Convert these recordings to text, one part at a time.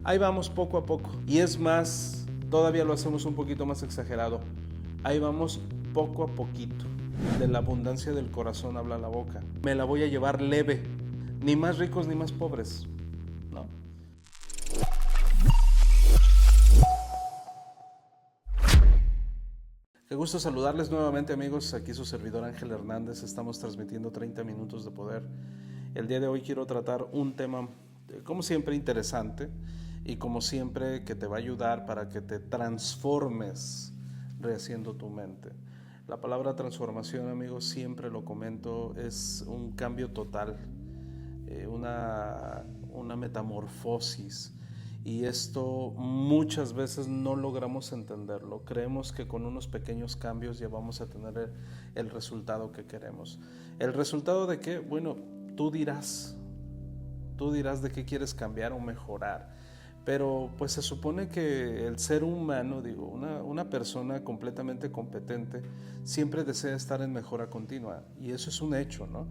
Ahí vamos poco a poco. Y es más, todavía lo hacemos un poquito más exagerado. Ahí vamos poco a poquito. De la abundancia del corazón habla la boca. Me la voy a llevar leve. Ni más ricos ni más pobres, ¿no? Qué gusto saludarles nuevamente, amigos. Aquí su servidor Ángel Hernández. Estamos transmitiendo 30 minutos de poder. El día de hoy quiero tratar un tema, como siempre, interesante y como siempre que te va a ayudar para que te transformes rehaciendo tu mente. La palabra transformación, amigos, siempre lo comento, es un cambio total, una metamorfosis. Y esto muchas veces no logramos entenderlo. Creemos que con unos pequeños cambios ya vamos a tener el resultado que queremos. ¿El resultado de qué? Bueno, tú dirás de qué quieres cambiar o mejorar. Pero pues se supone que el ser humano, una persona completamente competente, siempre desea estar en mejora continua. Y eso es un hecho, ¿no?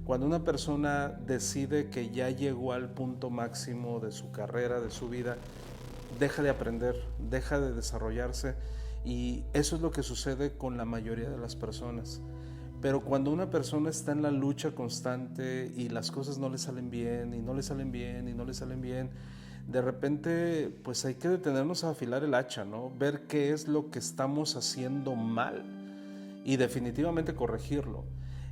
Cuando una persona decide que ya llegó al punto máximo de su carrera, de su vida, deja de aprender, deja de desarrollarse, y eso es lo que sucede con la mayoría de las personas. Pero cuando una persona está en la lucha constante y las cosas no le salen bien, y no le salen bien, y no le salen bien, de repente pues hay que detenernos a afilar el hacha, ¿no? Ver qué es lo que estamos haciendo mal y definitivamente corregirlo.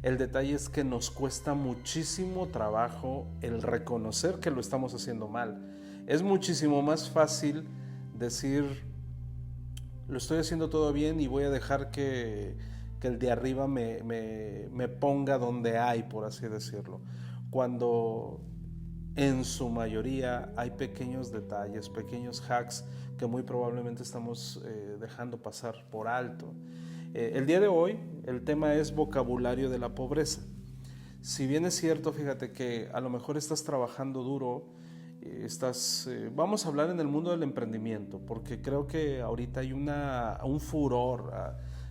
El detalle es que nos cuesta muchísimo trabajo el reconocer que lo estamos haciendo mal. Es muchísimo más fácil decir, lo estoy haciendo todo bien y voy a dejar que el de arriba me ponga donde hay, por así decirlo. Cuando en su mayoría hay pequeños detalles, pequeños hacks que muy probablemente estamos dejando pasar por alto. El día de hoy el tema es vocabulario de la pobreza. Si bien es cierto, fíjate que a lo mejor estás trabajando duro, vamos a hablar en el mundo del emprendimiento, porque creo que ahorita hay un furor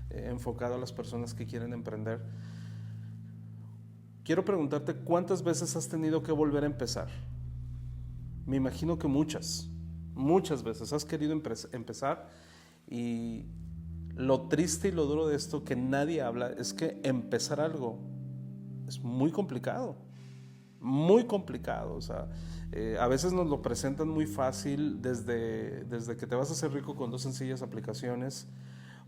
enfocado a las personas que quieren emprender. Quiero preguntarte, ¿cuántas veces has tenido que volver a empezar? Me imagino que muchas veces has querido empezar, y lo triste y lo duro de esto que nadie habla es que empezar algo es muy complicado, muy complicado. O sea, a veces nos lo presentan muy fácil desde que te vas a hacer rico con 2 sencillas aplicaciones,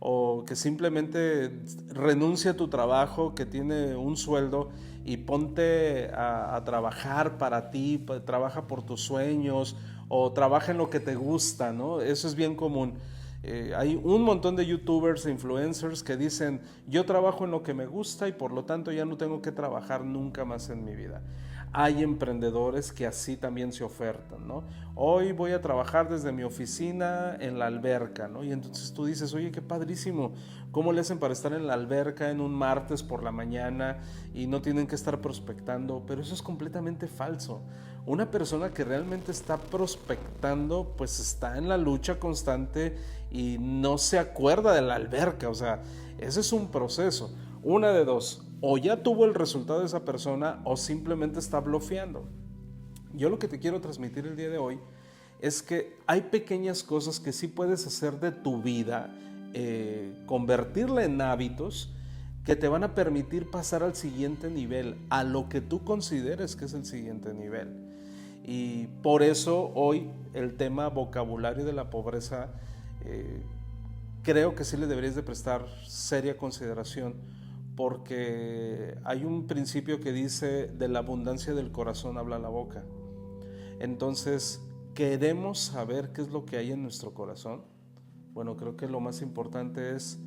o que simplemente renuncia a tu trabajo que tiene un sueldo y ponte a trabajar para ti, trabaja por tus sueños o trabaja en lo que te gusta, ¿no? Eso es bien común. Hay un montón de youtubers e influencers que dicen, yo trabajo en lo que me gusta y por lo tanto ya no tengo que trabajar nunca más en mi vida. Hay emprendedores que así también se ofertan, ¿no? Hoy voy a trabajar desde mi oficina en la alberca, ¿no? Y entonces tú dices, oye, qué padrísimo, ¿cómo le hacen para estar en la alberca en un martes por la mañana y no tienen que estar prospectando? Pero eso es completamente falso. Una persona que realmente está prospectando, pues está en la lucha constante y no se acuerda de la alberca. O sea, ese es un proceso. Una de dos, o ya tuvo el resultado de esa persona o simplemente está blofeando. Yo lo que te quiero transmitir el día de hoy es que hay pequeñas cosas que sí puedes hacer de tu vida, convertirla en hábitos que te van a permitir pasar al siguiente nivel, a lo que tú consideres que es el siguiente nivel. Y por eso hoy el tema vocabulario de la pobreza, creo que sí le deberías de prestar seria consideración, porque hay un principio que dice, de la abundancia del corazón habla la boca. Entonces, ¿queremos saber qué es lo que hay en nuestro corazón? Bueno, creo que lo más importante es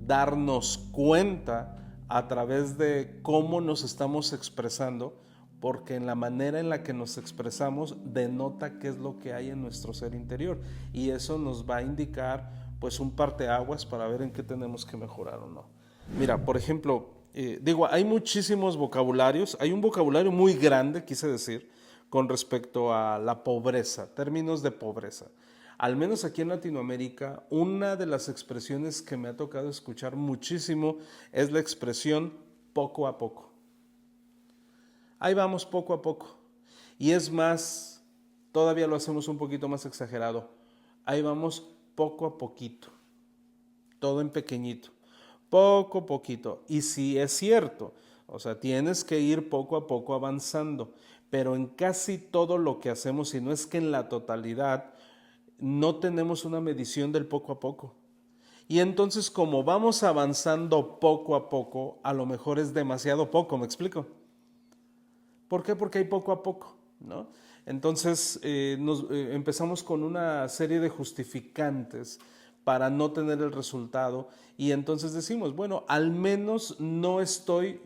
darnos cuenta a través de cómo nos estamos expresando, porque en la manera en la que nos expresamos denota qué es lo que hay en nuestro ser interior, y eso nos va a indicar pues un parteaguas para ver en qué tenemos que mejorar o no. Mira, por ejemplo, hay muchísimos vocabularios, hay un vocabulario muy grande, quise decir, con respecto a la pobreza, términos de pobreza. Al menos aquí en Latinoamérica, una de las expresiones que me ha tocado escuchar muchísimo es la expresión poco a poco. Ahí vamos poco a poco. Y es más, todavía lo hacemos un poquito más exagerado. Ahí vamos poco a poquito, todo en pequeñito, poco a poquito. Y sí es cierto, o sea, tienes que ir poco a poco avanzando, pero en casi todo lo que hacemos, si no es que en la totalidad, no tenemos una medición del poco a poco. Y entonces, como vamos avanzando poco a poco, a lo mejor es demasiado poco, ¿me explico? ¿Por qué? Porque hay poco a poco, ¿no? Entonces empezamos con una serie de justificantes para no tener el resultado y entonces decimos, bueno, al menos no estoy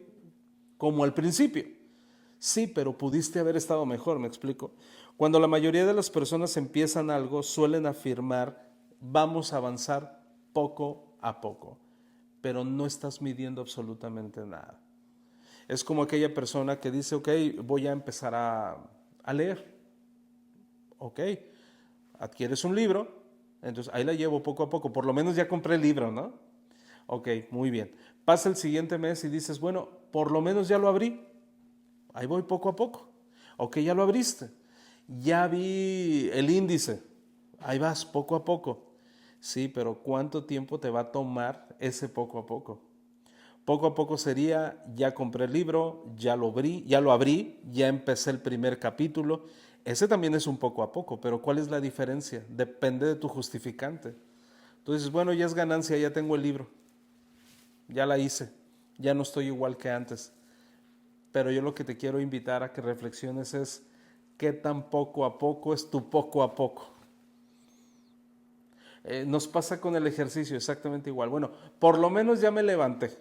como al principio. Sí, pero pudiste haber estado mejor, ¿me explico? Cuando la mayoría de las personas empiezan algo, suelen afirmar, vamos a avanzar poco a poco, pero no estás midiendo absolutamente nada. Es como aquella persona que dice, ok, voy a empezar a leer. Ok, adquieres un libro, entonces ahí la llevo poco a poco, por lo menos ya compré el libro, ¿no? Ok, muy bien. Pasa el siguiente mes y dices, bueno, por lo menos ya lo abrí, ahí voy poco a poco. Ok, ya lo abriste, ya vi el índice, ahí vas poco a poco. Sí, pero ¿cuánto tiempo te va a tomar ese poco a poco? Poco a poco sería, ya compré el libro, ya lo abrí, ya empecé el primer capítulo. Ese también es un poco a poco, pero ¿cuál es la diferencia? Depende de tu justificante. Tú dices, bueno, ya es ganancia, ya tengo el libro, ya la hice, ya no estoy igual que antes. Pero yo lo que te quiero invitar a que reflexiones es, ¿qué tan poco a poco es tu poco a poco? Nos pasa con el ejercicio exactamente igual. Bueno, por lo menos ya me levanté,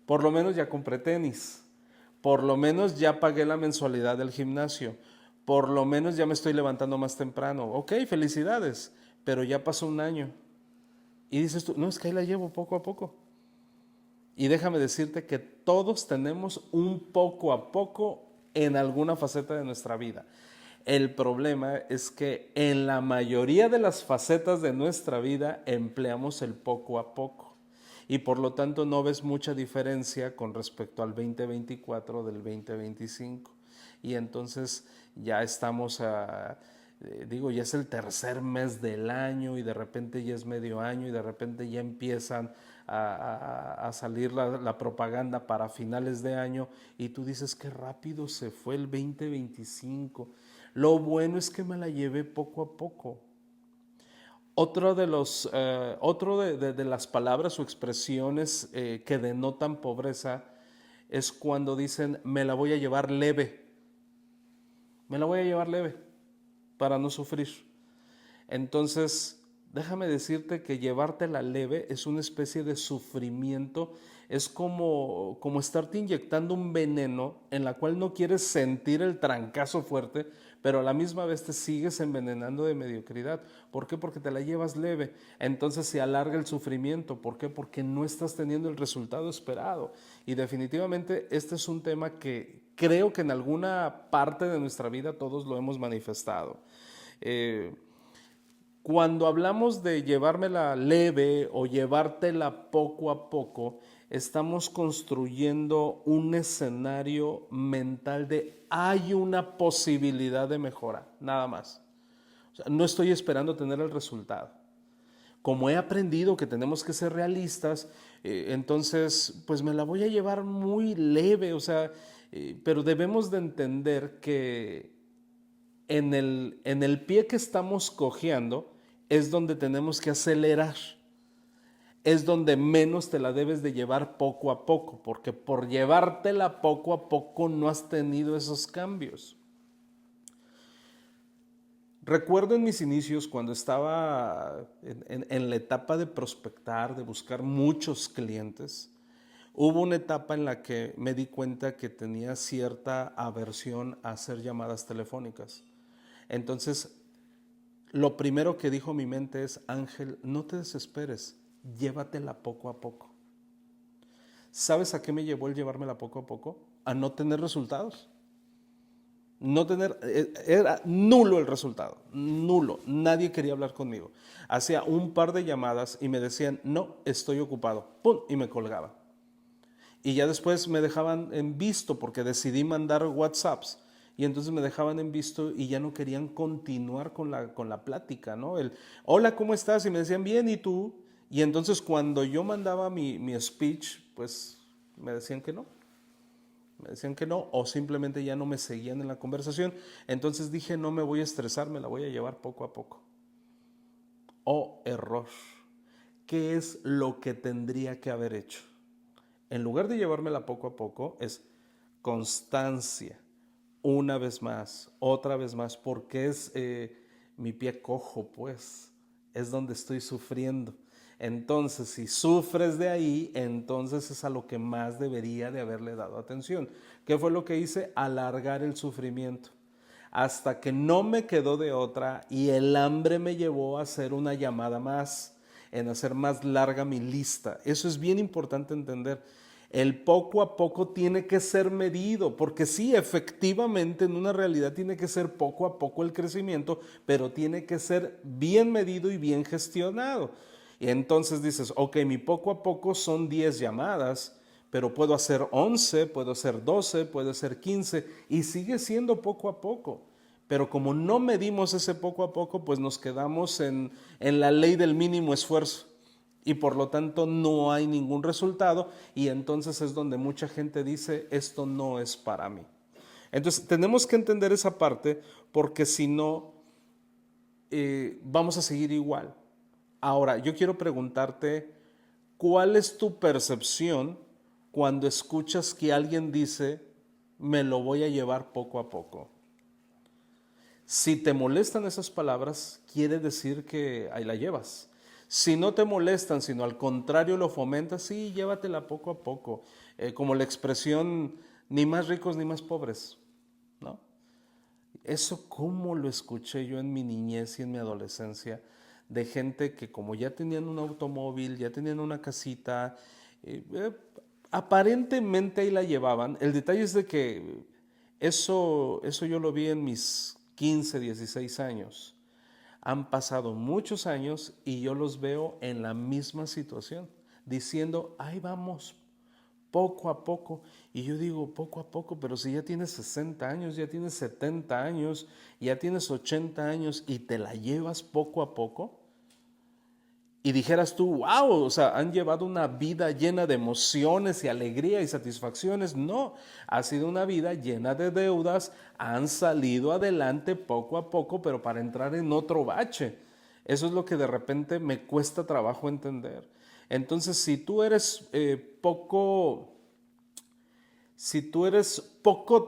por lo menos ya compré tenis, por lo menos ya pagué la mensualidad del gimnasio, por lo menos ya me estoy levantando más temprano. Ok, felicidades, pero ya pasó un año. Y dices tú, no, es que ahí la llevo poco a poco. Y déjame decirte que todos tenemos un poco a poco en alguna faceta de nuestra vida. El problema es que en la mayoría de las facetas de nuestra vida empleamos el poco a poco y por lo tanto no ves mucha diferencia con respecto al 2024 del 2025. Y entonces ya estamos ya es el tercer mes del año y de repente ya es medio año y de repente ya empiezan a salir la propaganda para finales de año y tú dices qué rápido se fue el 2025. Lo bueno es que me la llevé poco a poco. Otro de las palabras o expresiones que denotan pobreza es cuando dicen me la voy a llevar leve. Me la voy a llevar leve para no sufrir. Entonces, déjame decirte que llevártela leve es una especie de sufrimiento, es como estarte inyectando un veneno en la cual no quieres sentir el trancazo fuerte, pero a la misma vez te sigues envenenando de mediocridad. ¿Por qué? Porque te la llevas leve. Entonces se alarga el sufrimiento. ¿Por qué? Porque no estás teniendo el resultado esperado. Y definitivamente este es un tema que creo que en alguna parte de nuestra vida todos lo hemos manifestado. Cuando hablamos de llevármela leve o llevártela poco a poco, estamos construyendo un escenario mental de hay una posibilidad de mejora, nada más. O sea, no estoy esperando tener el resultado. Como he aprendido que tenemos que ser realistas, entonces pues me la voy a llevar muy leve, o sea, pero debemos de entender que en el pie que estamos cojeando es donde tenemos que acelerar, es donde menos te la debes de llevar poco a poco, porque por llevártela poco a poco no has tenido esos cambios. Recuerdo en mis inicios cuando estaba en la etapa de prospectar, de buscar muchos clientes, hubo una etapa en la que me di cuenta que tenía cierta aversión a hacer llamadas telefónicas. Entonces, lo primero que dijo mi mente es, Ángel, no te desesperes, llévatela poco a poco. ¿Sabes a qué me llevó el llevármela poco a poco? A no tener resultados. Era nulo el resultado, nulo, nadie quería hablar conmigo. Hacía un par de llamadas y me decían, no, estoy ocupado, ¡pum! Y me colgaba. Y ya después me dejaban en visto porque decidí mandar WhatsApps. y entonces me dejaban en visto y ya no querían continuar con la plática, ¿no? Hola, ¿cómo estás? Y me decían, bien, ¿y tú? Y entonces cuando yo mandaba mi speech, pues me decían que no. Me decían que no, o simplemente ya no me seguían en la conversación. Entonces dije, no me voy a estresar, me la voy a llevar poco a poco. Oh, error. ¿Qué es lo que tendría que haber hecho? En lugar de llevármela poco a poco, es constancia. Una vez más, otra vez más, porque es mi pie cojo, pues, es donde estoy sufriendo. Entonces, si sufres de ahí, entonces es a lo que más debería de haberle dado atención. ¿Qué fue lo que hice? Alargar el sufrimiento. Hasta que no me quedó de otra y el hambre me llevó a hacer una llamada más, en hacer más larga mi lista. Eso es bien importante entender. El poco a poco tiene que ser medido, porque sí, efectivamente en una realidad tiene que ser poco a poco el crecimiento, pero tiene que ser bien medido y bien gestionado. Y entonces dices, ok, mi poco a poco son 10 llamadas, pero puedo hacer 11, puedo hacer 12, puedo hacer 15 y sigue siendo poco a poco. Pero como no medimos ese poco a poco, pues nos quedamos en la ley del mínimo esfuerzo y por lo tanto no hay ningún resultado y entonces es donde mucha gente dice, esto no es para mí. Entonces tenemos que entender esa parte porque si no, vamos a seguir igual. Ahora, yo quiero preguntarte, ¿cuál es tu percepción cuando escuchas que alguien dice, me lo voy a llevar poco a poco? Si te molestan esas palabras, quiere decir que ahí la llevas. Si no te molestan, sino al contrario lo fomentas, sí, llévatela poco a poco. Como la expresión, ni más ricos ni más pobres, ¿no? Eso cómo lo escuché yo en mi niñez y en mi adolescencia, de gente que como ya tenían un automóvil, ya tenían una casita, aparentemente ahí la llevaban. El detalle es de que eso yo lo vi en mis 15, 16 años. Han pasado muchos años y yo los veo en la misma situación, diciendo, ahí vamos, poco a poco. Y yo digo, poco a poco, pero si ya tienes 60 años, ya tienes 70 años, ya tienes 80 años y te la llevas poco a poco. Y dijeras tú, wow, o sea, han llevado una vida llena de emociones y alegría y satisfacciones. No, ha sido una vida llena de deudas, han salido adelante poco a poco, pero para entrar en otro bache. Eso es lo que de repente me cuesta trabajo entender. Entonces, si tú eres poco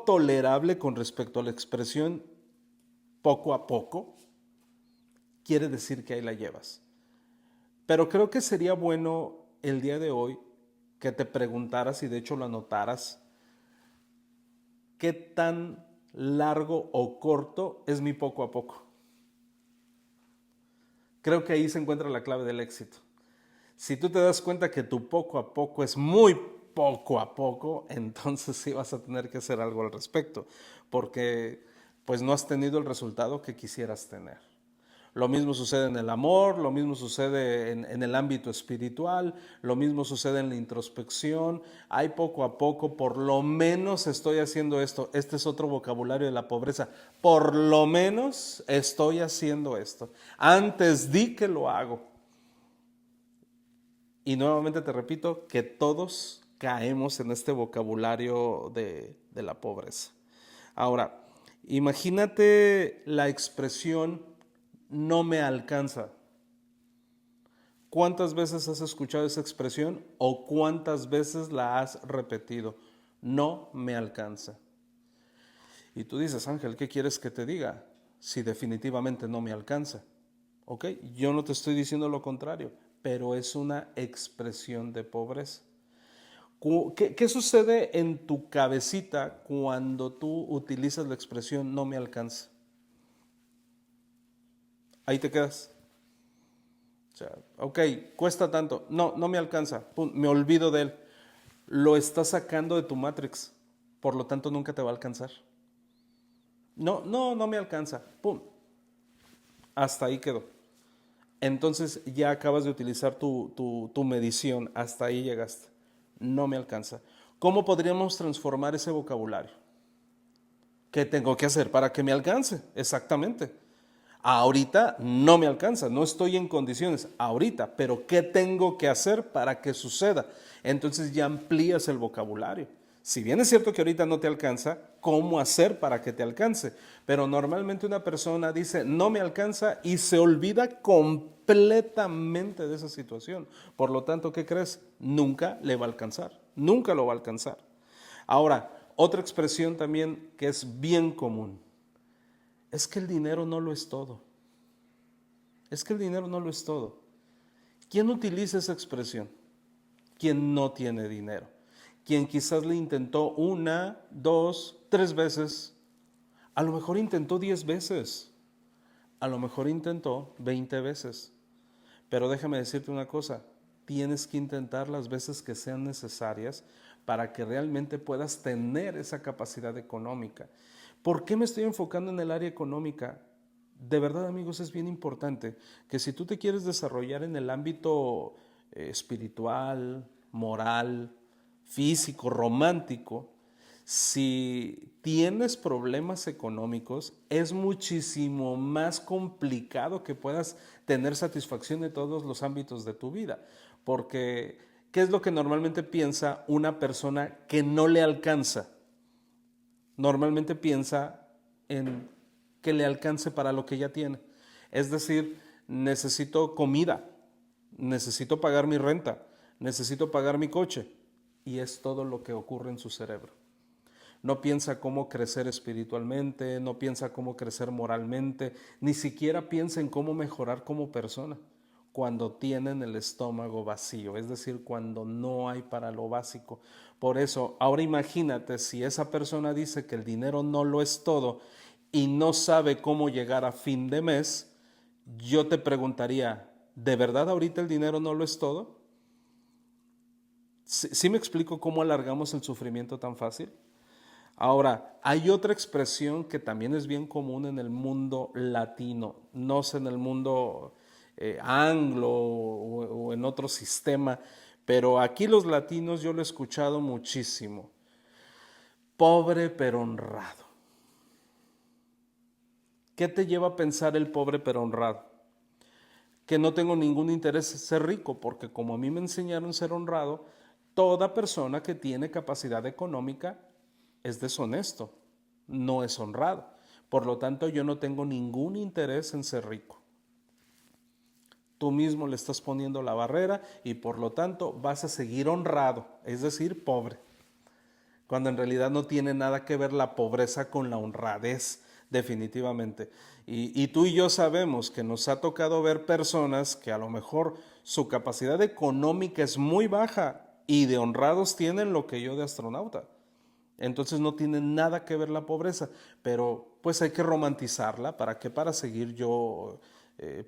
tolerable con respecto a la expresión poco a poco, quiere decir que ahí la llevas. Pero creo que sería bueno el día de hoy que te preguntaras y de hecho lo anotaras, ¿qué tan largo o corto es mi poco a poco? Creo que ahí se encuentra la clave del éxito. Si tú te das cuenta que tu poco a poco es muy poco a poco, entonces sí vas a tener que hacer algo al respecto, porque pues no has tenido el resultado que quisieras tener. Lo mismo sucede en el amor, lo mismo sucede en el ámbito espiritual, lo mismo sucede en la introspección. Hay poco a poco, por lo menos estoy haciendo esto. Este es otro vocabulario de la pobreza. Por lo menos estoy haciendo esto. Antes di que lo hago. Y nuevamente te repito que todos caemos en este vocabulario de la pobreza. Ahora, imagínate la expresión no me alcanza. ¿Cuántas veces has escuchado esa expresión o cuántas veces la has repetido? No me alcanza. Y tú dices, Ángel, ¿qué quieres que te diga? Si definitivamente no me alcanza. ¿Ok? Yo no te estoy diciendo lo contrario, pero es una expresión de pobreza. ¿Qué sucede en tu cabecita cuando tú utilizas la expresión no me alcanza? Ahí te quedas. O sea, ok, cuesta tanto. No, no me alcanza. Pum, me olvido de él. Lo estás sacando de tu Matrix. Por lo tanto, nunca te va a alcanzar. No, no, no me alcanza. Pum. Hasta ahí quedó. Entonces ya acabas de utilizar tu medición. Hasta ahí llegaste. No me alcanza. ¿Cómo podríamos transformar ese vocabulario? ¿Qué tengo que hacer para que me alcance? Exactamente. Ahorita no me alcanza, no estoy en condiciones ahorita, pero ¿qué tengo que hacer para que suceda? Entonces ya amplías el vocabulario. Si bien es cierto que ahorita no te alcanza, ¿cómo hacer para que te alcance? Pero normalmente una persona dice, no me alcanza y se olvida completamente de esa situación. Por lo tanto, ¿qué crees? Nunca le va a alcanzar, nunca lo va a alcanzar. Ahora, otra expresión también que es bien común, es que el dinero no lo es todo. Es que el dinero no lo es todo. ¿Quién utiliza esa expresión? Quien no tiene dinero. Quien quizás le intentó 1, 2, 3 veces. A lo mejor intentó 10 veces. A lo mejor intentó 20 veces. Pero déjame decirte una cosa. Tienes que intentar las veces que sean necesarias para que realmente puedas tener esa capacidad económica. ¿Por qué me estoy enfocando en el área económica? De verdad, amigos, es bien importante que si tú te quieres desarrollar en el ámbito espiritual, moral, físico, romántico, si tienes problemas económicos, es muchísimo más complicado que puedas tener satisfacción en todos los ámbitos de tu vida. Porque, ¿qué es lo que normalmente piensa una persona que no le alcanza? Normalmente piensa en que le alcance para lo que ya tiene. Es decir, necesito comida, necesito pagar mi renta, necesito pagar mi coche. Y es todo lo que ocurre en su cerebro. No piensa cómo crecer espiritualmente, no piensa cómo crecer moralmente, ni siquiera piensa en cómo mejorar como persona cuando tienen el estómago vacío, es decir, cuando no hay para lo básico. Por eso, ahora imagínate si esa persona dice que el dinero no lo es todo y no sabe cómo llegar a fin de mes, yo te preguntaría, ¿de verdad ahorita el dinero no lo es todo? ¿Sí me explico cómo alargamos el sufrimiento tan fácil? Ahora, hay otra expresión que también es bien común en el mundo latino, no sé en el mundo anglo o en otro sistema, pero aquí los latinos yo lo he escuchado muchísimo. Pobre pero honrado. ¿Qué te lleva a pensar el pobre pero honrado? Que no tengo ningún interés en ser rico, porque como a mí me enseñaron a ser honrado, toda persona que tiene capacidad económica es deshonesto, no es honrado. Por lo tanto, yo no tengo ningún interés en ser rico. Tú mismo le estás poniendo la barrera y por lo tanto vas a seguir honrado, es decir, pobre, cuando en realidad no tiene nada que ver la pobreza con la honradez, definitivamente. Y tú y yo sabemos que nos ha tocado ver personas que a lo mejor su capacidad económica es muy baja y de honrados tienen lo que yo de astronauta. Entonces no tiene nada que ver la pobreza, pero pues hay que romantizarla. ¿Para qué? Para seguir yo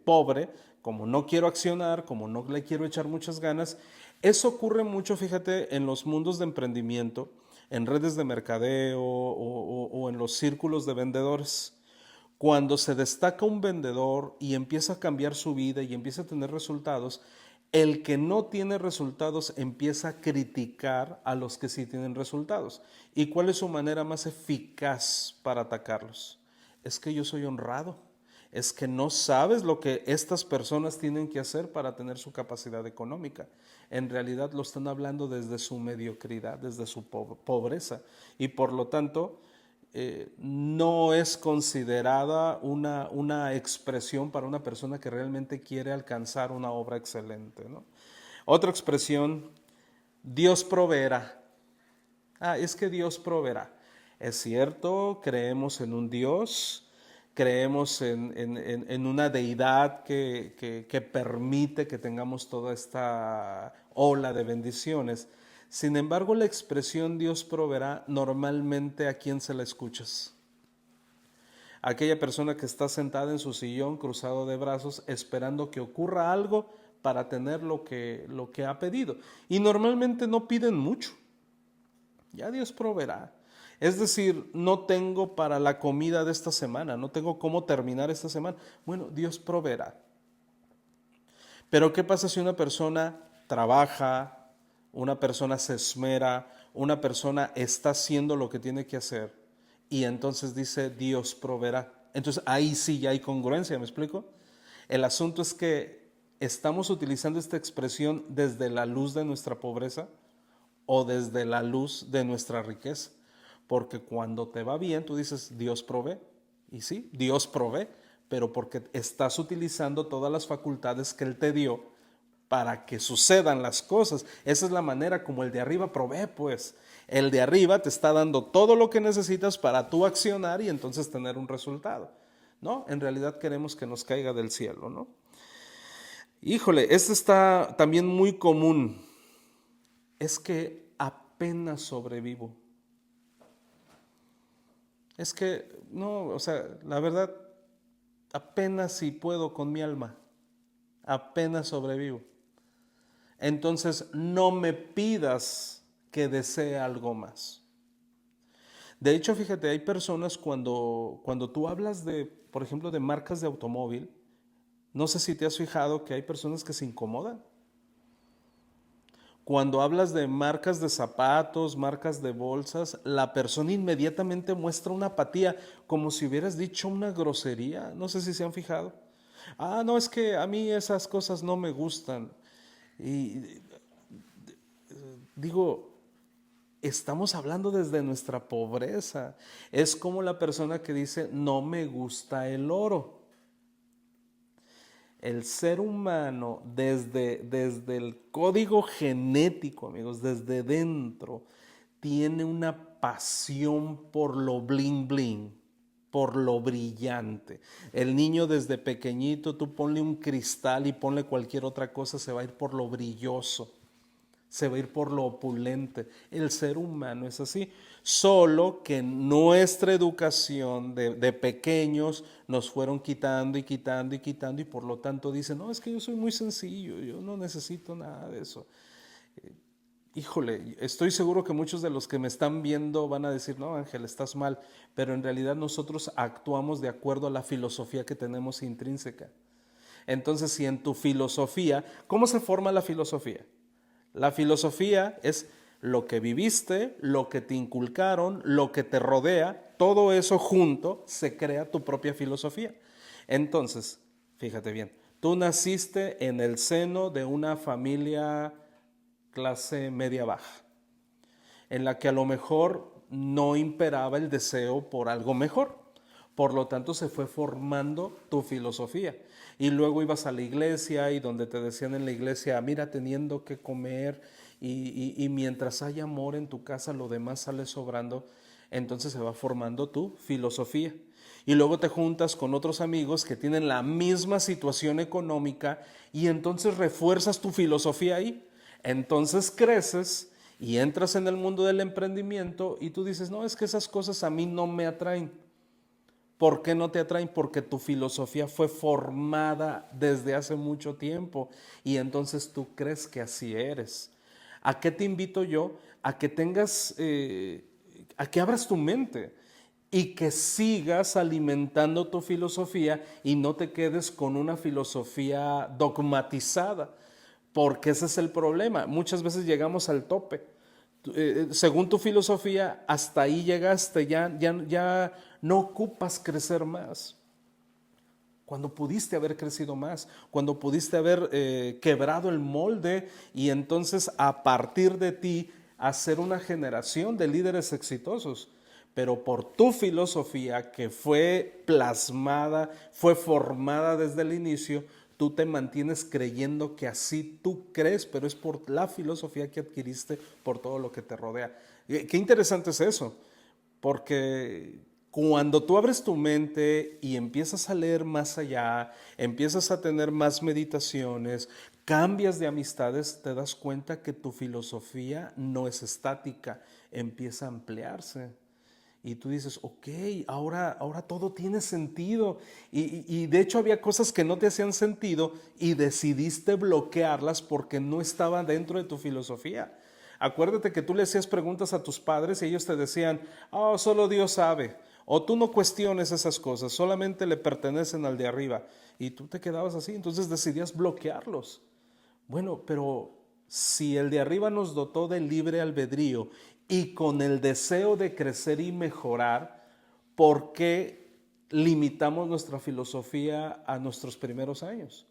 pobre, como no quiero accionar, como no le quiero echar muchas ganas. Eso ocurre mucho, fíjate, en los mundos de emprendimiento, en redes de mercadeo o en los círculos de vendedores. Cuando se destaca un vendedor y empieza a cambiar su vida y empieza a tener resultados, el que no tiene resultados empieza a criticar a los que sí tienen resultados. ¿Y cuál es su manera más eficaz para atacarlos? Es que yo soy honrado. Es que no sabes lo que estas personas tienen que hacer para tener su capacidad económica. En realidad lo están hablando desde su mediocridad, desde su pobreza. Y por lo tanto, no es considerada una expresión para una persona que realmente quiere alcanzar una obra excelente, ¿no? Otra expresión, Dios proveerá. Es que Dios proveerá. Es cierto, creemos en un Dios, creemos en una deidad que permite que tengamos toda esta ola de bendiciones. Sin embargo, la expresión Dios proveerá, normalmente ¿a quién se la escuchas? Aquella persona que está sentada en su sillón cruzado de brazos esperando que ocurra algo para tener lo que ha pedido. Y normalmente no piden mucho. Ya Dios proveerá. Es decir, no tengo para la comida de esta semana, no tengo cómo terminar esta semana. Bueno, Dios proveerá. Pero ¿qué pasa si una persona trabaja, una persona se esmera, una persona está haciendo lo que tiene que hacer y entonces dice Dios proveerá. Entonces ahí sí ya hay congruencia, ¿me explico? El asunto es que estamos utilizando esta expresión desde la luz de nuestra pobreza o desde la luz de nuestra riqueza. Porque cuando te va bien, tú dices, Dios provee. Y sí, Dios provee, pero porque estás utilizando todas las facultades que Él te dio para que sucedan las cosas. Esa es la manera como el de arriba provee, pues. El de arriba te está dando todo lo que necesitas para tú accionar y entonces tener un resultado. No, en realidad queremos que nos caiga del cielo, ¿no? Híjole, este está también muy común. Es que apenas sobrevivo. Es que, no, o sea, la verdad, apenas si puedo con mi alma. Apenas sobrevivo. Entonces, no me pidas que desee algo más. De hecho, fíjate, hay personas cuando tú hablas de, por ejemplo, de marcas de automóvil, no sé si te has fijado que hay personas que se incomodan. Cuando hablas de marcas de zapatos, marcas de bolsas, la persona inmediatamente muestra una apatía, como si hubieras dicho una grosería. No sé si se han fijado. Ah, no, es que a mí esas cosas no me gustan. Y digo, estamos hablando desde nuestra pobreza. Es como la persona que dice, no me gusta el oro. El ser humano desde el código genético, amigos, desde dentro, tiene una pasión por lo bling bling, por lo brillante. El niño desde pequeñito, tú ponle un cristal y ponle cualquier otra cosa, se va a ir por lo brilloso, se va a ir por lo opulente. El ser humano es así, solo que nuestra educación de pequeños nos fueron quitando y quitando y quitando y por lo tanto dicen, no, es que yo soy muy sencillo, yo no necesito nada de eso. Híjole, estoy seguro que muchos de los que me están viendo van a decir, no, Ángel, estás mal, pero en realidad nosotros actuamos de acuerdo a la filosofía que tenemos intrínseca. Entonces, si en tu filosofía, ¿cómo se forma la filosofía? La filosofía es lo que viviste, lo que te inculcaron, lo que te rodea, todo eso junto se crea tu propia filosofía. Entonces, fíjate bien, tú naciste en el seno de una familia clase media baja, en la que a lo mejor no imperaba el deseo por algo mejor. Por lo tanto, se fue formando tu filosofía. Y luego ibas a la iglesia y donde te decían en la iglesia, mira, teniendo que comer y mientras hay amor en tu casa, lo demás sale sobrando. Entonces se va formando tu filosofía. Y luego te juntas con otros amigos que tienen la misma situación económica y entonces refuerzas tu filosofía ahí. Entonces creces y entras en el mundo del emprendimiento y tú dices, no, es que esas cosas a mí no me atraen. ¿Por qué no te atraen? Porque tu filosofía fue formada desde hace mucho tiempo y entonces tú crees que así eres. ¿A qué te invito yo? A que tengas, a que abras tu mente y que sigas alimentando tu filosofía y no te quedes con una filosofía dogmatizada, porque ese es el problema. Muchas veces llegamos al tope. Según tu filosofía, hasta ahí llegaste, ya no ocupas crecer más. Cuando pudiste haber crecido más, cuando pudiste haber quebrado el molde y entonces a partir de ti hacer una generación de líderes exitosos. Pero por tu filosofía que fue plasmada, fue formada desde el inicio, tú te mantienes creyendo que así tú crees, pero es por la filosofía que adquiriste, por todo lo que te rodea. Qué interesante es eso, porque cuando tú abres tu mente y empiezas a leer más allá, empiezas a tener más meditaciones, cambias de amistades, te das cuenta que tu filosofía no es estática, empieza a ampliarse. Y tú dices, ok, ahora todo tiene sentido. Y de hecho había cosas que no te hacían sentido y decidiste bloquearlas porque no estaba dentro de tu filosofía. Acuérdate que tú le hacías preguntas a tus padres y ellos te decían, oh, solo Dios sabe. O tú no cuestiones esas cosas, solamente le pertenecen al de arriba. Y tú te quedabas así, entonces decidías bloquearlos. Bueno, pero si el de arriba nos dotó de libre albedrío y con el deseo de crecer y mejorar, ¿por qué limitamos nuestra filosofía a nuestros primeros años?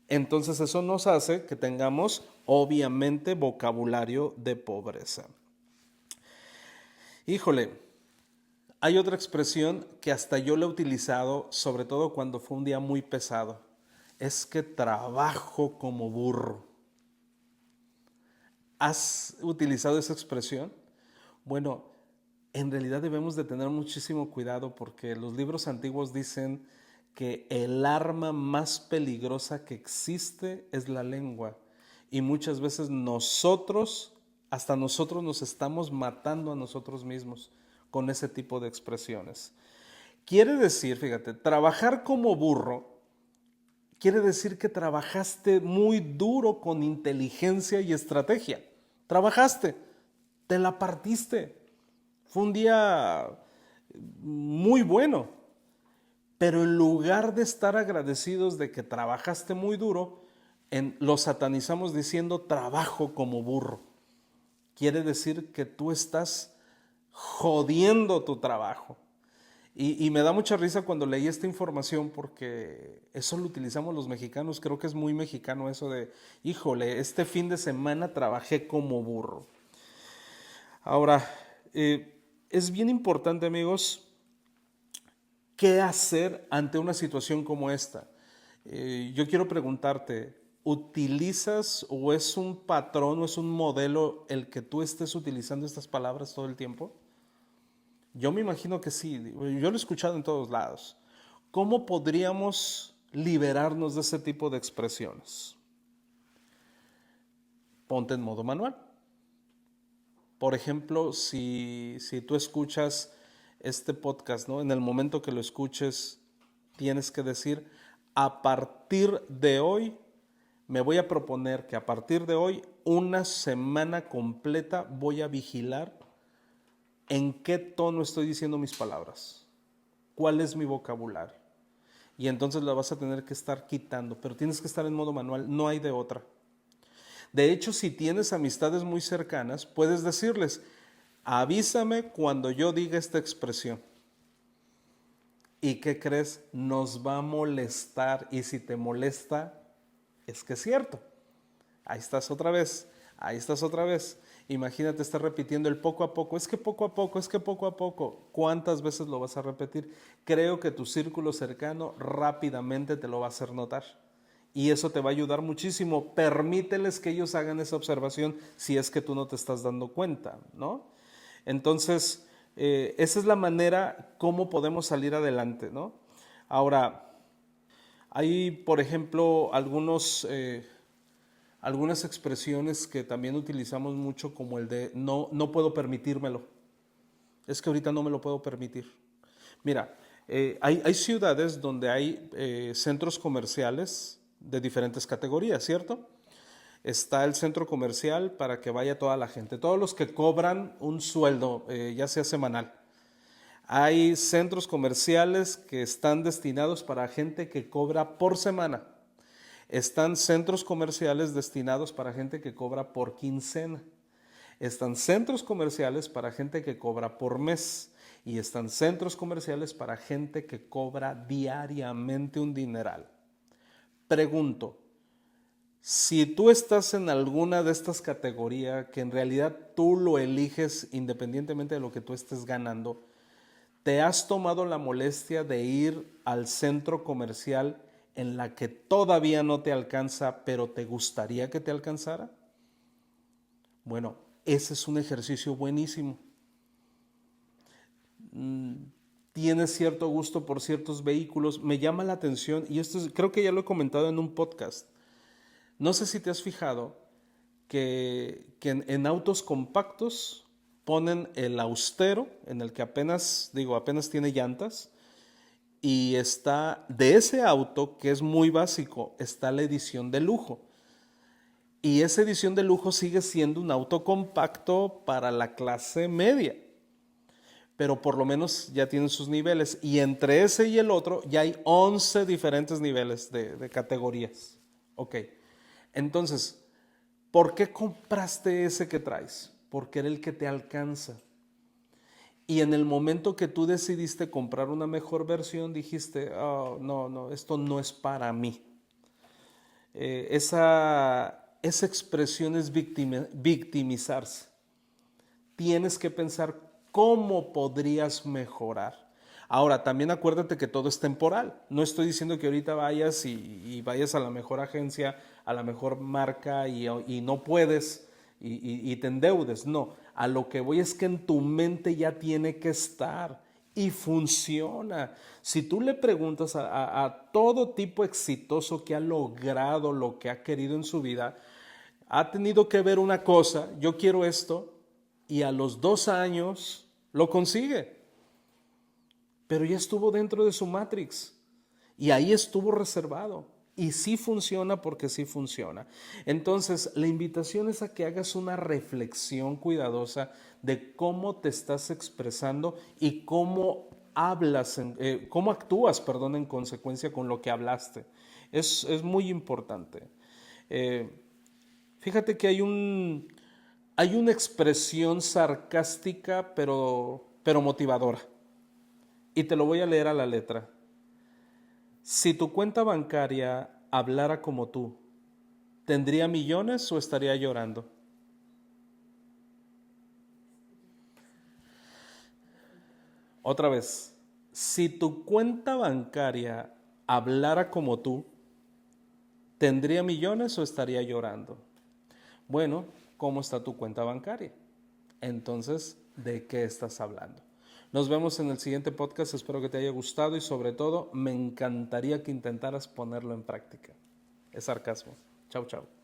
Entonces eso nos hace que tengamos, obviamente, vocabulario de pobreza. Híjole, hay otra expresión que hasta yo la he utilizado, sobre todo cuando fue un día muy pesado. Es que trabajo como burro. ¿Has utilizado esa expresión? Bueno, en realidad debemos de tener muchísimo cuidado porque los libros antiguos dicen que el arma más peligrosa que existe es la lengua. Y muchas veces hasta nosotros nos estamos matando a nosotros mismos con ese tipo de expresiones. Quiere decir, fíjate, trabajar como burro quiere decir que trabajaste muy duro con inteligencia y estrategia. Trabajaste, te la partiste. Fue un día muy bueno, pero en lugar de estar agradecidos de que trabajaste muy duro, lo satanizamos diciendo trabajo como burro. Quiere decir que tú estás jodiendo tu trabajo. Y me da mucha risa cuando leí esta información porque eso lo utilizamos los mexicanos. Creo que es muy mexicano eso de, híjole, este fin de semana trabajé como burro. Ahora, es bien importante, amigos, qué hacer ante una situación como esta. Yo quiero preguntarte, ¿utilizas o es un patrón o es un modelo el que tú estés utilizando estas palabras todo el tiempo? Yo me imagino que sí, yo lo he escuchado en todos lados. ¿Cómo podríamos liberarnos de ese tipo de expresiones? Ponte en modo manual. Por ejemplo, si tú escuchas este podcast, ¿no? En el momento que lo escuches, tienes que decir, a partir de hoy, me voy a proponer que a partir de hoy, una semana completa, voy a vigilar en qué tono estoy diciendo mis palabras, cuál es mi vocabulario. Y entonces la vas a tener que estar quitando, pero tienes que estar en modo manual, no hay de otra. De hecho, si tienes amistades muy cercanas, puedes decirles, avísame cuando yo diga esta expresión. ¿Y qué crees? Nos va a molestar, y si te molesta, es que es cierto. Ahí estás otra vez, ahí estás otra vez. Imagínate estar repitiendo el poco a poco, es que poco a poco, es que poco a poco. ¿Cuántas veces lo vas a repetir? Creo que tu círculo cercano rápidamente te lo va a hacer notar. Y eso te va a ayudar muchísimo. Permíteles que ellos hagan esa observación si es que tú no te estás dando cuenta, ¿no? Entonces, esa es la manera como podemos salir adelante, ¿no? Ahora, hay, por ejemplo, algunas expresiones que también utilizamos mucho, como el de no puedo permitírmelo. Es que ahorita no me lo puedo permitir. Mira, hay ciudades donde hay centros comerciales de diferentes categorías, ¿cierto? Está el centro comercial para que vaya toda la gente, todos los que cobran un sueldo, ya sea semanal. Hay centros comerciales que están destinados para gente que cobra por semana. Están centros comerciales destinados para gente que cobra por quincena. Están centros comerciales para gente que cobra por mes. Y están centros comerciales para gente que cobra diariamente un dineral. Pregunto, si tú estás en alguna de estas categorías, que en realidad tú lo eliges independientemente de lo que tú estés ganando, ¿te has tomado la molestia de ir al centro comercial en la que todavía no te alcanza, pero te gustaría que te alcanzara? Bueno, ese es un ejercicio buenísimo. Tienes cierto gusto por ciertos vehículos, me llama la atención, y esto creo que ya lo he comentado en un podcast. No sé si te has fijado que en autos compactos ponen el austero, en el que apenas tiene llantas, y está de ese auto, que es muy básico, está la edición de lujo. Y esa edición de lujo sigue siendo un auto compacto para la clase media, pero por lo menos ya tienen sus niveles. Y entre ese y el otro ya hay 11 diferentes niveles de categorías. Ok, entonces, ¿por qué compraste ese que traes? Porque era el que te alcanza. Y en el momento que tú decidiste comprar una mejor versión, dijiste, oh, no, esto no es para mí. Esa expresión es victimizarse. Tienes que pensar cómo podrías mejorar. Ahora, también acuérdate que todo es temporal. No estoy diciendo que ahorita vayas y vayas a la mejor agencia, a la mejor marca y no puedes y te endeudes. No, a lo que voy es que en tu mente ya tiene que estar y funciona. Si tú le preguntas a todo tipo exitoso que ha logrado lo que ha querido en su vida, ha tenido que ver una cosa, yo quiero esto, y a los 2 años lo consigue. Pero ya estuvo dentro de su Matrix y ahí estuvo reservado. Y sí funciona porque sí funciona. Entonces, la invitación es a que hagas una reflexión cuidadosa de cómo te estás expresando y cómo cómo actúas, en consecuencia con lo que hablaste. Es muy importante. Eh, Fíjate que hay una expresión sarcástica pero motivadora. Y te lo voy a leer a la letra. Si tu cuenta bancaria hablara como tú, ¿tendría millones o estaría llorando? Otra vez. Si tu cuenta bancaria hablara como tú, ¿tendría millones o estaría llorando? Bueno, ¿cómo está tu cuenta bancaria? Entonces, ¿de qué estás hablando? Nos vemos en el siguiente podcast, espero que te haya gustado y sobre todo me encantaría que intentaras ponerlo en práctica. Es sarcasmo. Chau, chau.